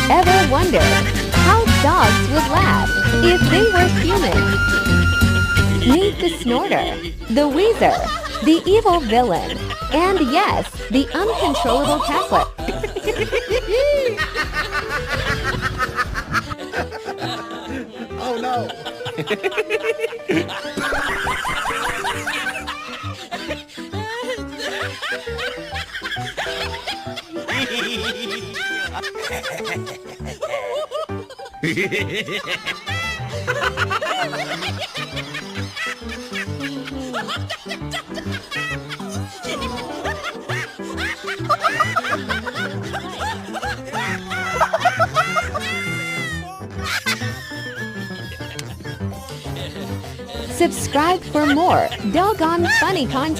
Ever wondered how dogs would laugh if they were human? Meet the Snorter, the Wheezer, the evil villain, and yes, the uncontrollable cackler. Oh no! Subscribe for more doggone funny content.